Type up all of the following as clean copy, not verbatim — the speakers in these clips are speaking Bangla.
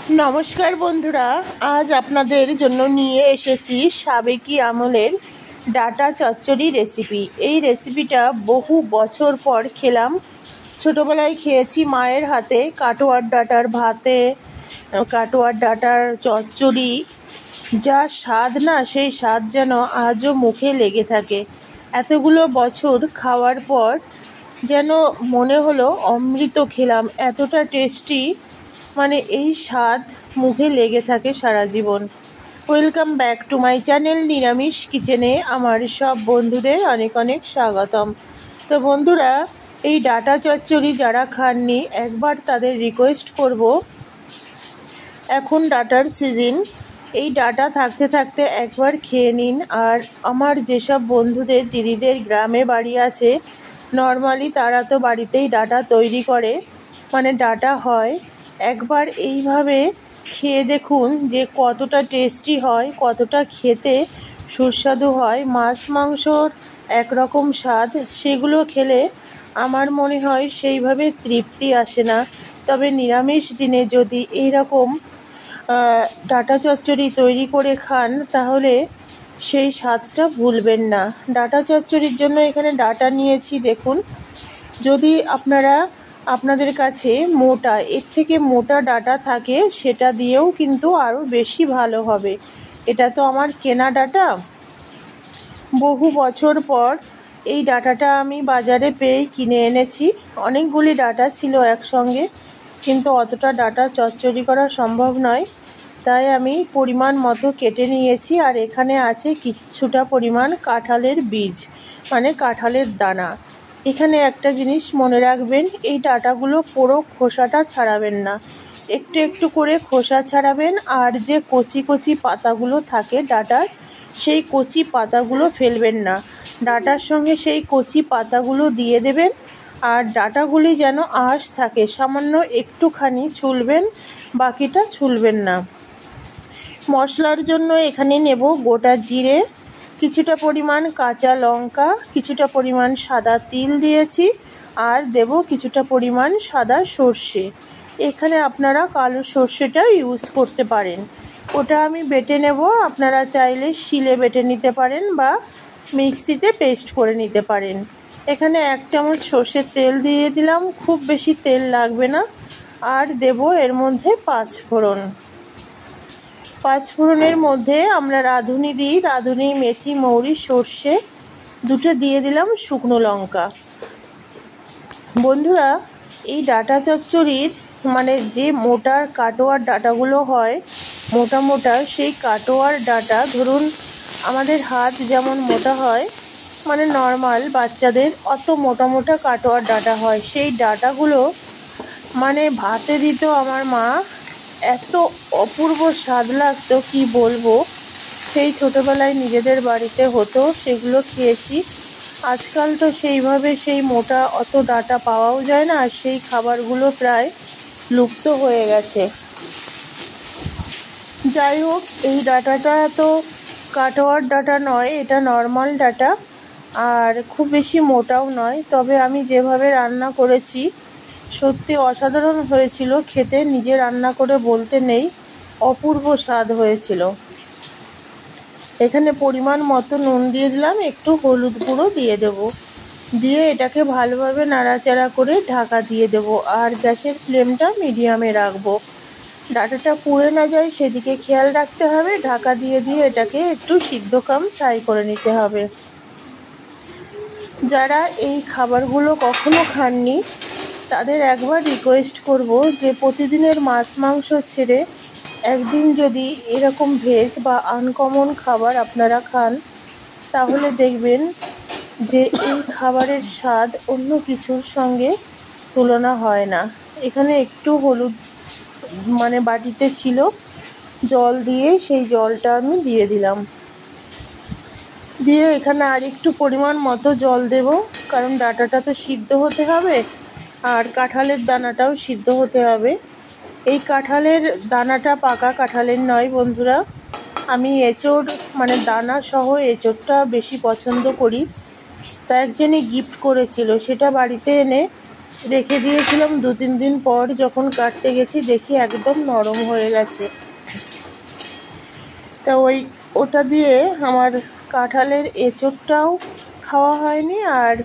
নমস্কার বন্ধুরা, আজ আপনাদের জন্য নিয়ে এসেছি সাবেকি আমলের ডাটা চচ্চড়ি রেসিপি। এই রেসিপিটা বহু বছর পর খেলাম। ছোটোবেলায় খেয়েছি মায়ের হাতে কাটোয়ার ডাটার ভাতে, কাটোয়ার ডাটার চচ্চড়ি। যা স্বাদ না, সেই স্বাদ যেন আজও মুখে লেগে থাকে। এতগুলো বছর খাওয়ার পর যেন মনে হলো অমৃত খেলাম, এতটা টেস্টি, মানে এই স্বাদ মুখে লেগে থাকে সারা জীবন। Welcome back to my channel নিরামিষ কিচেনে আমার সব বন্ধুদের অনেক অনেক স্বাগতম। তো বন্ধুরা, এই ডাটা চচ্চড়ি যারা খাননি একবার তাদের রিকোয়েস্ট করব, এখন ডাটার সিজন, এই ডাটা থাকতে থাকতে একবার খেয়ে নিন। আর আমার যেসব বন্ধুদের দিদিদের গ্রামে বাড়ি আছে, নর্মালি তারা তো বাড়িতেই ডাটা তৈরি করে, মানে ডাটা হয়, একবার এইভাবে খেয়ে দেখুন যে কতটা টেস্টি হয়, কতটা খেতে সুস্বাদু হয়। মাছ মাংসর একরকম স্বাদ, সেগুলো খেলে আমার মনে হয় সেইভাবে তৃপ্তি আসে না। তবে নিরামিষ দিনে যদি এইরকম ডাটা চচ্চড়ি তৈরি করে খান তাহলে সেই স্বাদটা ভুলবেন না। ডাটা চচ্চড়ির জন্য এখানে ডাটা নিয়েছি দেখুন। যদি আপনাদের কাছে মোটা, এর থেকে মোটা ডাটা থাকে সেটা দিয়েও কিন্তু আরও বেশি ভালো হবে। এটা তো আমার কেনা ডাটা, বহু বছর পর এই ডাটাটা আমি বাজারে পেয়ে কিনে এনেছি। অনেকগুলি ডাটা ছিল একসঙ্গে, কিন্তু অতটা ডাটা চচ্চড়ি করা সম্ভব নয়, তাই আমি পরিমাণ মতো কেটে নিয়েছি। আর এখানে আছে কিছুটা পরিমাণ কাঁঠালের বীজ, মানে কাঁঠালের দানা। এখানে একটা জিনিস মনে রাখবেন, এই ডাটাগুলো পুরো খোসাটা ছাড়াবেন না, একটু একটু করে খোসা ছাড়াবেন। আর যে কচি কচি পাতাগুলো থাকে ডাটার, সেই কচি পাতাগুলো ফেলবেন না, ডাটার সঙ্গে সেই কচি পাতাগুলো দিয়ে দেবেন। আর ডাটাগুলি যেন আঁশ থাকে, সামান্য একটুখানি ছুলবেন, বাকিটা ছুলবেন না। মশলার জন্য এখানে নেব গোটা জিরে, কিছুটা পরিমাণ কাঁচা লঙ্কা, কিছুটা পরিমাণ সাদা তিল দিয়েছি, আর দেব কিছুটা পরিমাণ সাদা সর্ষে। এখানে আপনারা কালো সর্ষেটা ইউজ করতে পারেন, ওটা আমি বেটে নেব। আপনারা চাইলে শিলে বেটে নিতে পারেন বা মিক্সিতে পেস্ট করে নিতে পারেন। এখানে 1 চামচ সর্ষের তেল দিয়ে দিলাম, খুব বেশি তেল লাগবে না। আর দেব এর মধ্যে 5 ফোড়ন। 5 ফোড়নের মধ্যে আমরা রাঁধুনি দিই, রাঁধুনি, মেথি, মৌরি, সর্ষে, দুটো দিয়ে দিলাম শুকনো লঙ্কা। বন্ধুরা, এই ডাটা চচ্চড়ির মানে যে মোটা কাটোয়ার ডাটাগুলো হয়, মোটা মোটা, সেই কাটোয়ার ডাটা ধরুন আমাদের হাত যেমন মোটা হয়, মানে নর্মাল বাচ্চাদের অত মোটা মোটা কাটোয়ার ডাটা হয়, সেই ডাটাগুলো মানে ভাতে দিত আমার মা, এত অপূর্ব স্বাদ লাগতো কি বলবো। সেই ছোটোবেলায় নিজেদের বাড়িতে হতো, সেগুলো খেয়েছি। আজকাল তো সেইভাবে সেই মোটা অত ডাটা পাওয়াও যায় না, আর সেই খাবারগুলো প্রায় লুপ্ত হয়ে গেছে। যাই হোক, এই ডাটাটা তো কাটোয়ার ডাটা নয়, এটা নর্মাল ডাটা, আর খুব বেশি মোটাও নয়। তবে আমি যেভাবে রান্না করেছি সত্যি অসাধারণ হয়েছিল খেতে, নিজে রান্না করে বলতে নেই, অপূর্ব স্বাদ হয়েছিল। এখানে পরিমাণ মতো নুন দিয়ে দিলাম, একটু হলুদ গুঁড়ো দিয়ে দেব, দিয়ে এটাকে ভালোভাবে নাড়াচাড়া করে ঢাকা দিয়ে দেব। আর গ্যাসের ফ্লেমটা মিডিয়ামে রাখবো, ডাটাটা পুড়ে না যায় সেদিকে খেয়াল রাখতে হবে। ঢাকা দিয়ে দিয়ে এটাকে একটু সিদ্ধকাম ফ্রাই করে নিতে হবে। যারা এই খাবারগুলো কখনো খাননি তাদের একবার রিকোয়েস্ট করব যে প্রতিদিনের মাছ মাংস ছেড়ে একদিন যদি এরকম ভেজ বা আনকমন খাবার আপনারা খান, তাহলে দেখবেন যে এই খাবারের স্বাদ অন্য কিছুর সঙ্গে তুলনা হয় না। এখানে একটু হলুদ মানে বাটিতে ছিল, জল দিয়ে সেই জলটা আমি দিয়ে দিলাম, দিয়ে এখানে আর একটু পরিমাণ মতো জল দেব, কারণ ডাটাটা তো সিদ্ধ হতে হবে আর কাঁঠালের দানাটাও সিদ্ধ হতে হবে। এই কাঁঠালের দানাটা পাকা কাঁঠালের নয় বন্ধুরা, আমি এঁচোড় মানে দানা সহ এঁচোড়টা বেশি পছন্দ করি। তা একজনই গিফট করেছিল, সেটা বাড়িতে এনে রেখে দিয়েছিলাম 2-3 দিন পর যখন কাটতে গেছি দেখি একদম নরম হয়ে গেছে। তা ওটা দিয়ে আমার কাঁঠালের এঁচোড়টাও খাওয়া হয়নি, আর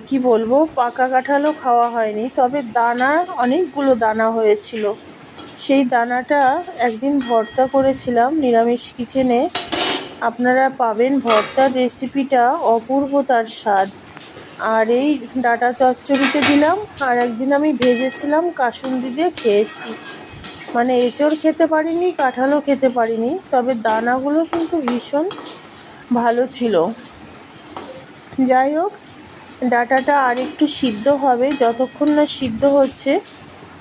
কি বলবো, পাকা কাঁঠালও খাওয়া হয়নি। তবে দানা, অনেকগুলো দানা হয়েছিল। সেই দানাটা একদিন ভর্তা করেছিলাম নিরামিষ কিচেনে। আপনারা পাবেন ভর্তার রেসিপিটা, অপূর্ব তার স্বাদ। আর এই ডাঁটা চচ্চড়িতে দিলাম, আর একদিন আমি ভেজেছিলাম কাসুন্দি দিয়ে খেয়েছি। মানে এঁচোড় খেতে পারিনি, কাঁঠালও খেতে পারিনি, তবে দানাগুলো কিন্তু ভীষণ ভালো ছিল। যাই হোক, ডাঁটাটা আর একটু সিদ্ধ হবে, যতক্ষণ না সিদ্ধ হচ্ছে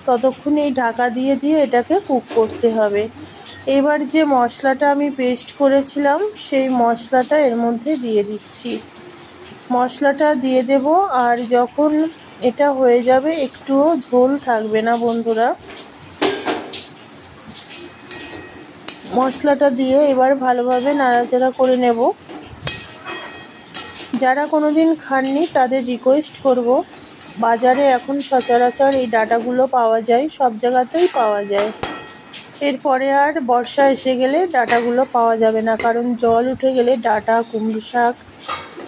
ততক্ষণ এই ঢাকা দিয়ে দিয়ে এটাকে কুক করতে হবে। এবার যে মশলাটা আমি পেস্ট করেছিলাম সেই মশলাটা এর মধ্যে দিয়ে দিচ্ছি। মশলাটা দিয়ে দেব, আর যখন এটা হয়ে যাবে একটুও ঝোল থাকবে না বন্ধুরা। মশলাটা দিয়ে এবার ভালোভাবে নাড়াচাড়া করে নেব। যারা কোনোদিন খাননি তাদের রিকোয়েস্ট করব, বাজারে এখন সচরাচর এই ডাঁটাগুলো পাওয়া যায়, সব জায়গাতেই পাওয়া যায়। এরপরে আর বর্ষা এসে গেলে ডাঁটাগুলো পাওয়া যাবে না, কারণ জল উঠে গেলে ডাঁটা, কুমড়ো শাক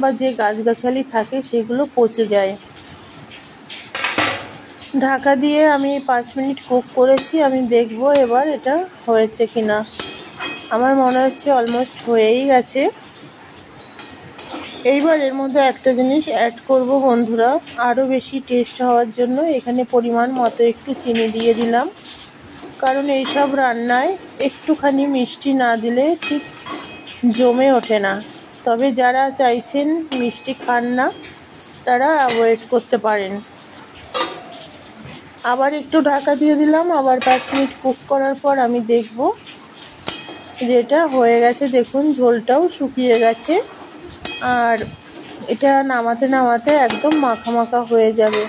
বা যে গাছগাছালি থাকে সেগুলো পচে যায়। ঢাকা দিয়ে আমি 5 মিনিট কুক করেছি। আমি দেখব এবার এটা হয়েছে কিনা। আমার মনে হচ্ছে অলমোস্ট হয়েই গেছে। এইবার এর মধ্যে একটা জিনিস অ্যাড করব বন্ধুরা, আরও বেশি টেস্ট হওয়ার জন্য এখানে পরিমাণ মতো একটু চিনি দিয়ে দিলাম। কারণ এইসব রান্নায় একটুখানি মিষ্টি না দিলে ঠিক জমে ওঠে না। তবে যারা চাইছেন মিষ্টি খান না তারা অ্যাভয়েড করতে পারেন। আবার একটু ঢাকা দিয়ে দিলাম। আবার 5 মিনিট কুক করার পর আমি দেখব যে এটা হয়ে গেছে। দেখুন ঝোলটাও শুকিয়ে গেছে, আর এটা নামাতে নামাতে একদম মাখা মাখা হয়ে যাবে।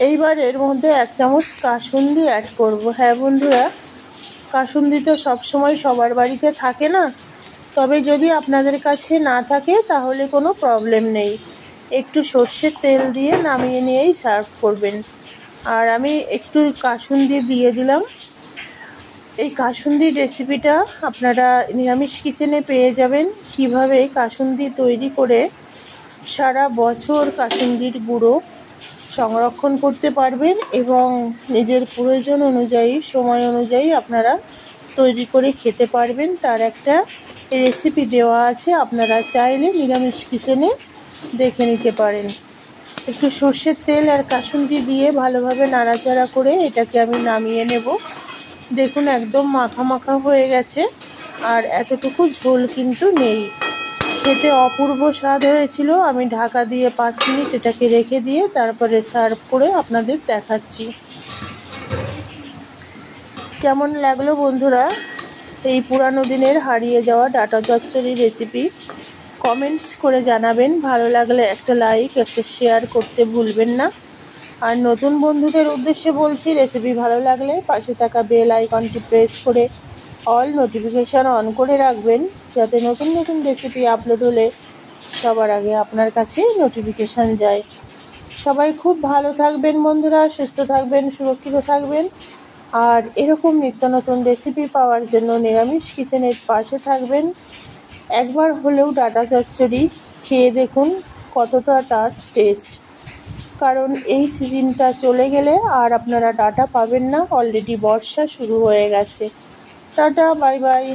এইবার এর মধ্যে 1 চামচ কাসুন্দি অ্যাড করব। হ্যাঁ বন্ধুরা, কাসুন্দি তো সবসময় সবার বাড়িতে থাকে না, তবে যদি আপনাদের কাছে না থাকে তাহলে কোনো প্রবলেম নেই, একটু সর্ষের তেল দিয়ে নামিয়ে নিয়েই সার্ভ করবেন। আর আমি একটু কাসুন্দি দিয়ে দিলাম। এই কাসুন্দির রেসিপিটা আপনারা নিরামিষ কিচেনে পেয়ে যাবেন। কিভাবে কাসুন্দি তৈরি করে সারা বছর কাসুন্দির গুঁড়ো সংরক্ষণ করতে পারবেন এবং নিজের প্রয়োজন অনুযায়ী, সময় অনুযায়ী আপনারা তৈরি করে খেতে পারবেন, তার একটা রেসিপি দেওয়া আছে। আপনারা চাইলে নিরামিষ কিচেনে দেখে নিতে পারেন। একটু সর্ষের তেল আর কাসুন্দি দিয়ে ভালোভাবে নাড়াচাড়া করে এটাকে আমি নামিয়ে নেব। দেখুন একদম মাখা মাখা হয়ে গেছে, আর এতটুকু ঝোল কিন্তু নেই। খেতে অপূর্ব স্বাদ হয়েছিল। আমি ঢাকা দিয়ে 5 মিনিট এটাকে রেখে দিয়ে তারপরে সার্ভ করে আপনাদের দেখাচ্ছি। কেমন লাগলো বন্ধুরা এই পুরানো দিনের হারিয়ে যাওয়া ডাঁটা চচ্চড়ি রেসিপি? কমেন্টস করে জানাবেন। ভালো লাগলে একটা লাইক, একটা শেয়ার করতে ভুলবেন না। আর নতুন বন্ধুদের উদ্দেশ্যে বলছি, রেসিপি ভালো লাগলে পাশে থাকা বেল আইকনটি প্রেস করে অল নোটিফিকেশান অন করে রাখবেন, যাতে নতুন নতুন রেসিপি আপলোড হলে সবার আগে আপনার কাছে নোটিফিকেশান যায়। সবাই খুব ভালো থাকবেন বন্ধুরা, সুস্থ থাকবেন, সুরক্ষিত থাকবেন। আর এরকম নিত্য নতুন রেসিপি পাওয়ার জন্য নিরামিষ কিচেনের পাশে থাকবেন। একবার হলেও ডাঁটা চচ্চড়ি খেয়ে দেখুন কতটা তার টেস্ট। কারণ এই সিজনটা চলে গেলে আর আপনারা ডাঁটা পাবেন না, অলরেডি বর্ষা শুরু হয়ে গেছে। Tata, bye bye.